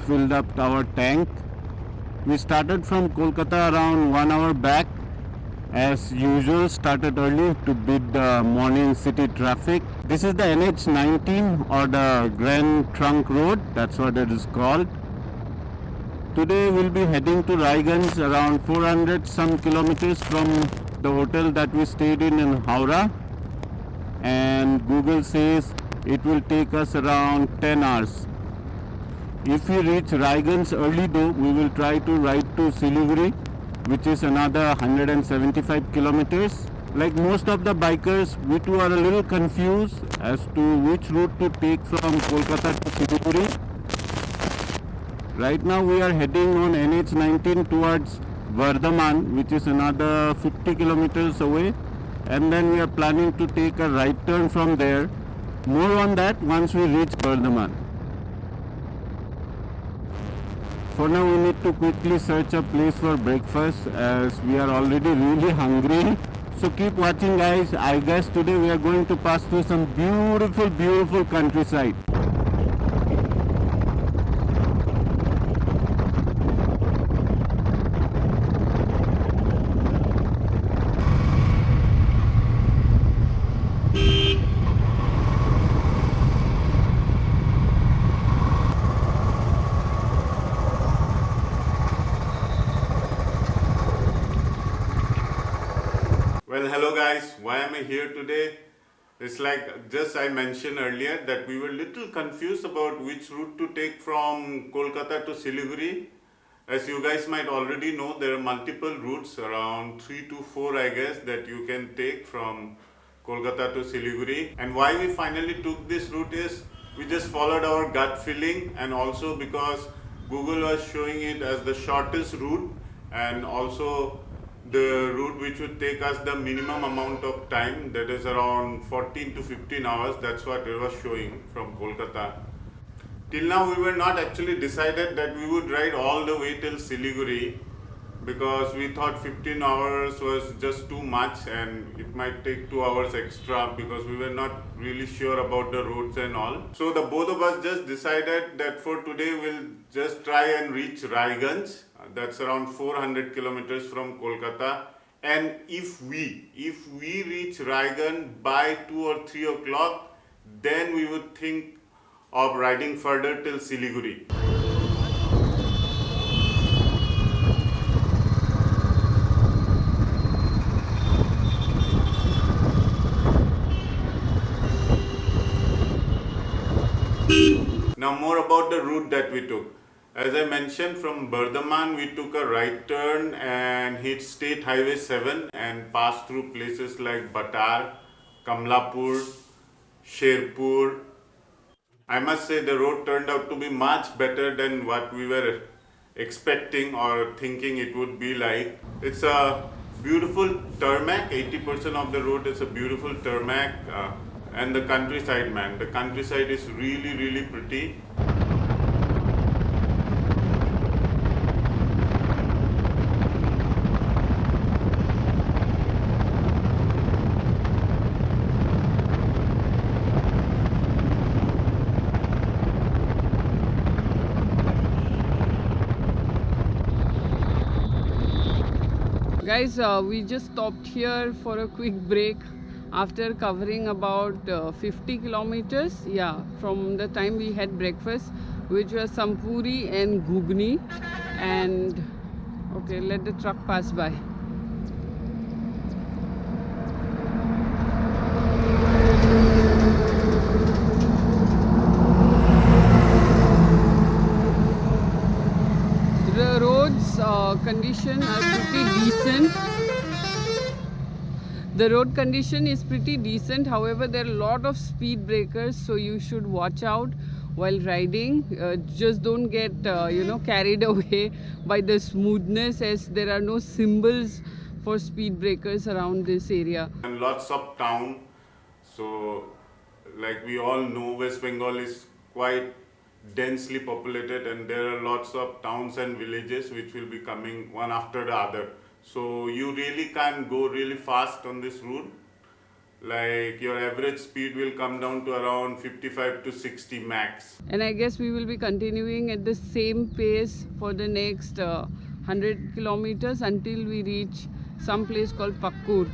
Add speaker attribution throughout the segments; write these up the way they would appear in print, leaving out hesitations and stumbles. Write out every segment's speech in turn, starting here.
Speaker 1: filled up our tank. We started from Kolkata around 1 hour back. As usual, started early to beat the morning city traffic. This is the NH19 or the Grand Trunk Road, that's what it is called. Today we'll be heading to Raiganj, around 400 some kilometers from the hotel that we stayed in Howrah, and Google says it will take us around 10 hours. If we reach Raiganj early though, we will try to ride to Siliguri, which is another 175 kilometers. Like most of the bikers, we too are a little confused as to which route to take from Kolkata to Siliguri. Right now we are heading on NH19 towards Vardhaman, which is another 50 kilometers away, and then we are planning to take a right turn from there. More on that once we reach Vardhaman. For now we need to quickly search a place for breakfast as we are already really hungry. So keep watching guys. I guess today we are going to pass through some beautiful countryside.
Speaker 2: Well, hello guys, why am I here today? It's like just I mentioned earlier that we were little confused about which route to take from Kolkata to Siliguri. As you guys might already know, there are multiple routes, around 3 to 4 I guess, that you can take from Kolkata to Siliguri. And why we finally took this route is we just followed our gut feeling, and also because Google was showing it as the shortest route and also the route which would take us the minimum amount of time, that is around 14 to 15 hours. That's what it was showing from Kolkata. Till now we were not actually decided that we would ride all the way till Siliguri, because we thought 15 hours was just too much and it might take 2 hours extra, because we were not really sure about the roads and all. So the both of us just decided that for today we'll just try and reach Raiganj. That's around 400 kilometers from Kolkata. And if we reach Raiganj by 2 or 3 o'clock, then we would think of riding further till Siliguri. Now more about the route that we took. As I mentioned, from Bardhaman we took a right turn and hit State Highway 7 and passed through places like Batar, Kamlapur, Sherpur. I must say the road turned out to be much better than what we were expecting or thinking it would be like. It's a beautiful tarmac, 80% of the road is a beautiful tarmac, and the countryside, man, the countryside is really pretty.
Speaker 3: Guys, we just stopped here for a quick break after covering about 50 kilometers. Yeah, from the time we had breakfast, which was sampuri and ghugni. And okay, let the truck pass by. The roads condition are pretty decent. The road condition is pretty decent. However, there are a lot of speed breakers, so you should watch out while riding. Just don't get carried away by the smoothness, as there are no symbols for speed breakers around this area.
Speaker 2: And lots of town. So like we all know, West Bengal is quite densely populated and there are lots of towns and villages which will be coming one after the other. So you really can't go really fast on this route. Like your average speed will come down to around 55 to 60 max.
Speaker 3: And I guess we will be continuing at the same pace for the next 100 kilometers until we reach some place called Pakkur.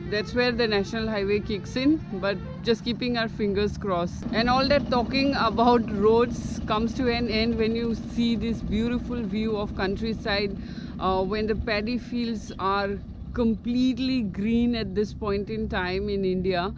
Speaker 3: That's where the national highway kicks in, but just keeping our fingers crossed. And all that talking about roads comes to an end when you see this beautiful view of countryside, when the paddy fields are completely green at this point in time in India.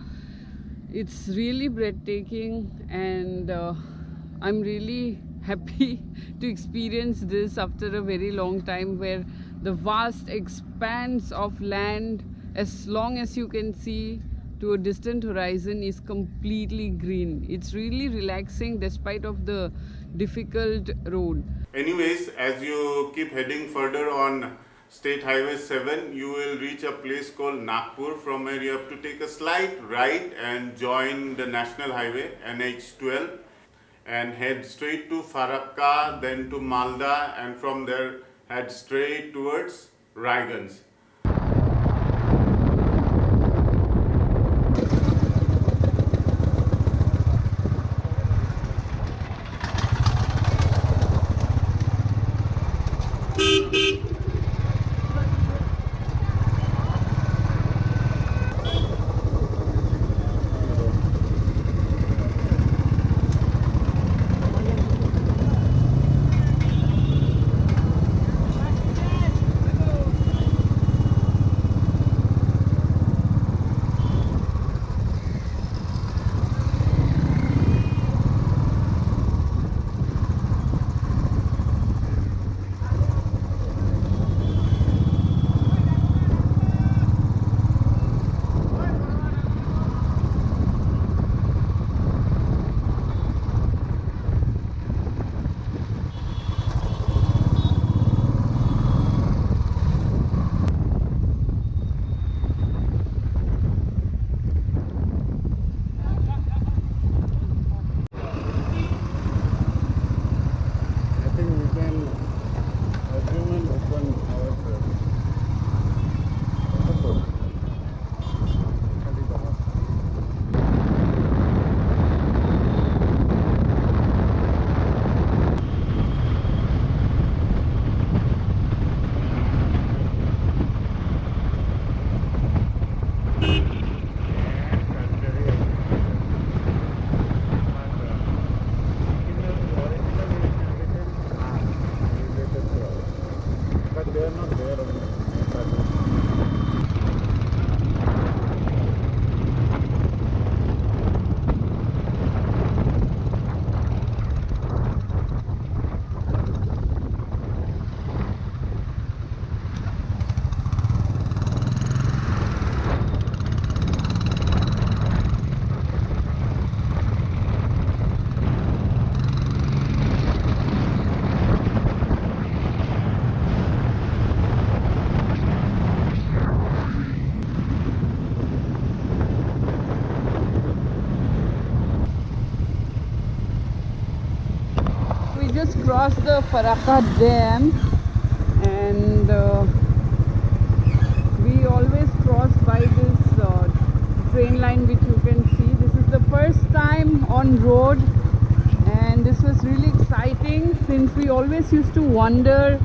Speaker 3: It's really breathtaking, and I'm really happy to experience this after a very long time, where the vast expanse of land, as long as you can see to a distant horizon, is completely green. It's really relaxing despite of the difficult road.
Speaker 2: Anyways, as you keep heading further on State Highway 7, you will reach a place called Nagpur, from where you have to take a slight right and join the National Highway NH12 and head straight to Farakka, then to Malda, and from there head straight towards Raiganj.
Speaker 3: Just crossed the Farakka Dam, and we always cross by this train line which you can see. This is the first time on road, and this was really exciting since we always used to wonder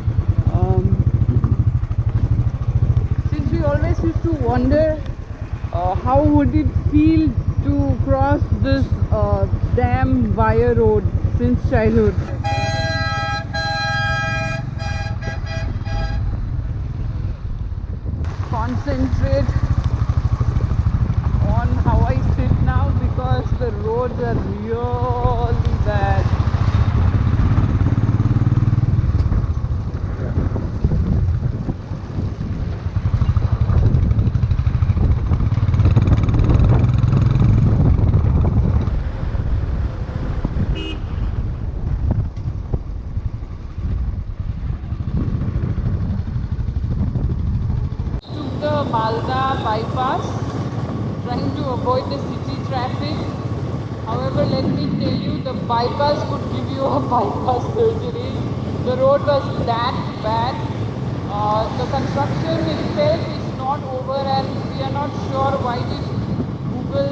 Speaker 3: how would it feel to cross this dam via road since childhood. Concentrate on how I sit now because the roads are really bad. Malda bypass, trying to avoid the city traffic. However, let me tell you, the bypass could give you a bypass surgery. The road was that bad. The construction itself is not over, and we are not sure why did Google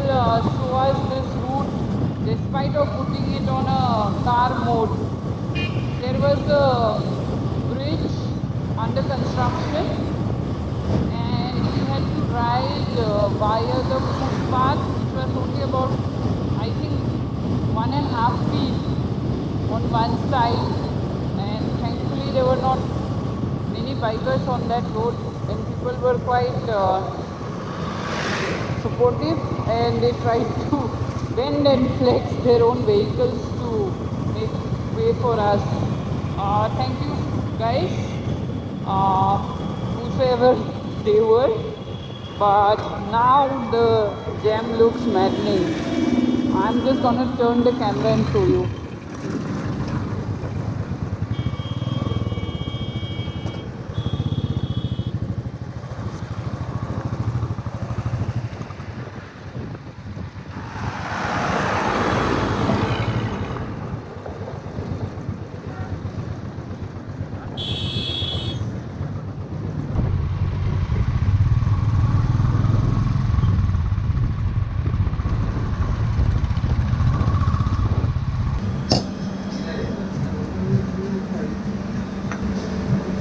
Speaker 3: show us this route despite of putting it on a car mode. There was a bridge under construction and we had to ride via the footpath, which was only about, I think, 1.5 feet on one side, and thankfully there were not many bikers on that road and people were quite supportive and they tried to bend and flex their own vehicles to make way for us. Thank you guys, whosoever they were, but now the jam looks maddening. I'm just gonna turn the camera and show you.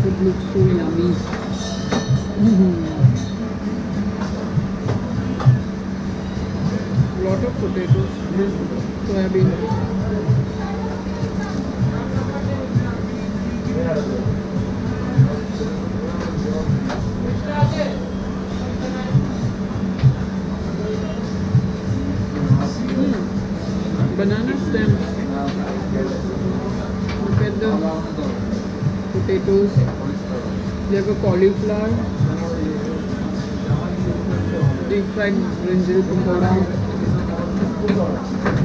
Speaker 3: It looks so yummy. Lot of potatoes, soybean. Banana stems. Look at the potatoes. They have a cauliflower, deep fried brinjal pakoda,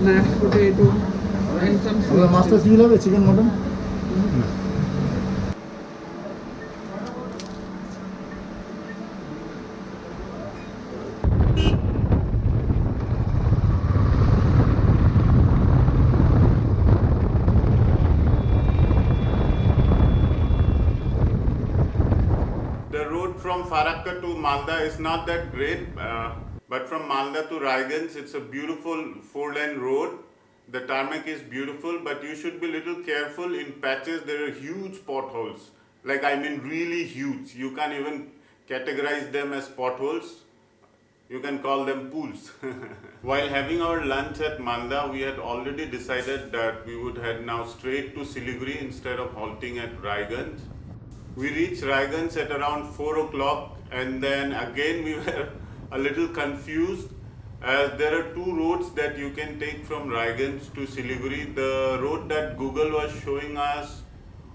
Speaker 3: mashed potato, and some sweet.
Speaker 4: Master, you love chicken mutton?
Speaker 2: From Farakka to Malda is not that great, but from Malda to Raiganj, it's a beautiful 4-lane road. The tarmac is beautiful, but you should be a little careful. In patches, there are huge potholes. Like, I mean, really huge. You can't even categorize them as potholes. You can call them pools. While having our lunch at Malda, we had already decided that we would head now straight to Siliguri instead of halting at Raiganj. We reached Raiganj at around 4 o'clock, and then again we were a little confused as there are two roads that you can take from Raiganj to Siliguri. The road that Google was showing us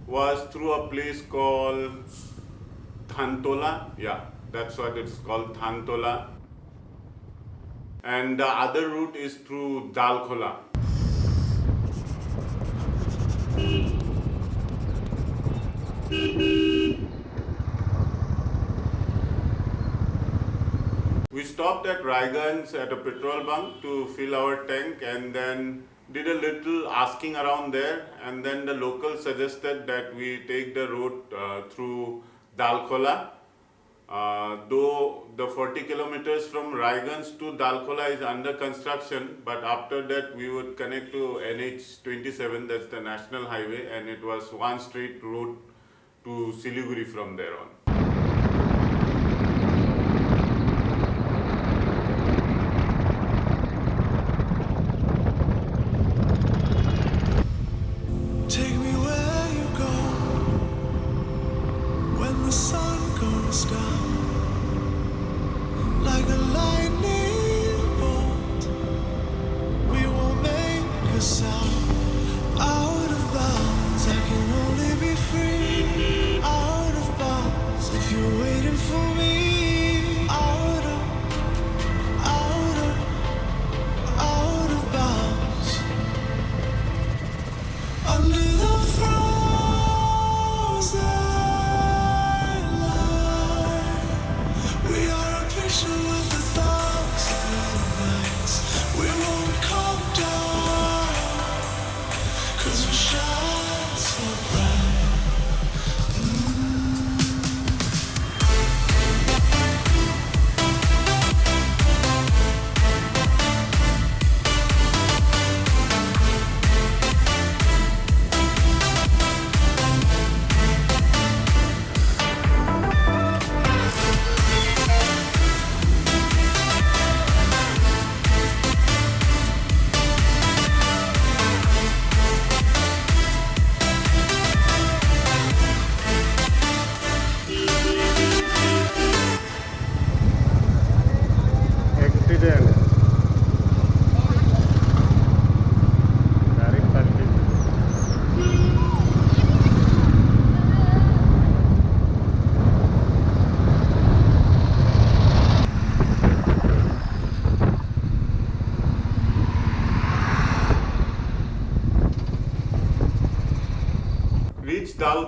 Speaker 2: was through a place called Thantola. Yeah, that's what it's called, Thantola. And the other route is through Dalkhola. We stopped at Raiganj at a petrol bunk to fill our tank and then did a little asking around there, and then the local suggested that we take the road through Dalkhola. Though the 40 kilometers from Raiganj to Dalkhola is under construction, but after that we would connect to NH27, that's the national highway, and it was one straight road to Siliguri from there on.
Speaker 5: Take me where you go when the sun goes down, like a lightning bolt. We won't make a sound. Out of bounds, I can only be free. Out of bounds.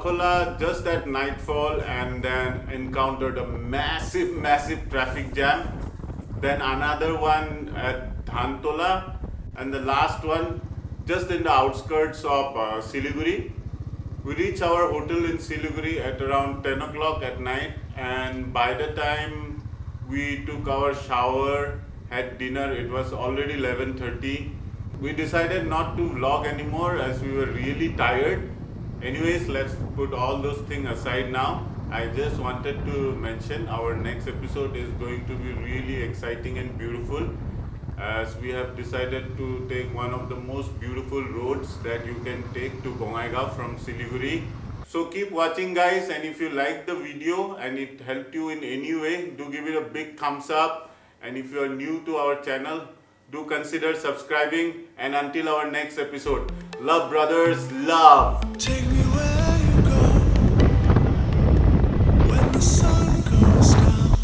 Speaker 2: Barkhola just at nightfall and then encountered a massive traffic jam. Then another one at Dhantola, and the last one just in the outskirts of Siliguri. We reached our hotel in Siliguri at around 10 o'clock at night, and by the time we took our shower, had dinner, it was already 11:30. We decided not to vlog anymore as we were really tired. Anyways, let's put all those things aside now. I just wanted to mention our next episode is going to be really exciting and beautiful, as we have decided to take one of the most beautiful roads that you can take to Bongaigaon from Siliguri. So keep watching, guys, and if you like the video and it helped you in any way, do give it a big thumbs up. And if you are new to our channel, do consider subscribing. And until our next episode, love brothers, love.
Speaker 5: Take me where you go when the sun goes down,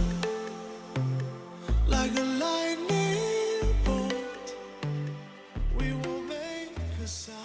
Speaker 5: like a lightning bolt. We will make a sound.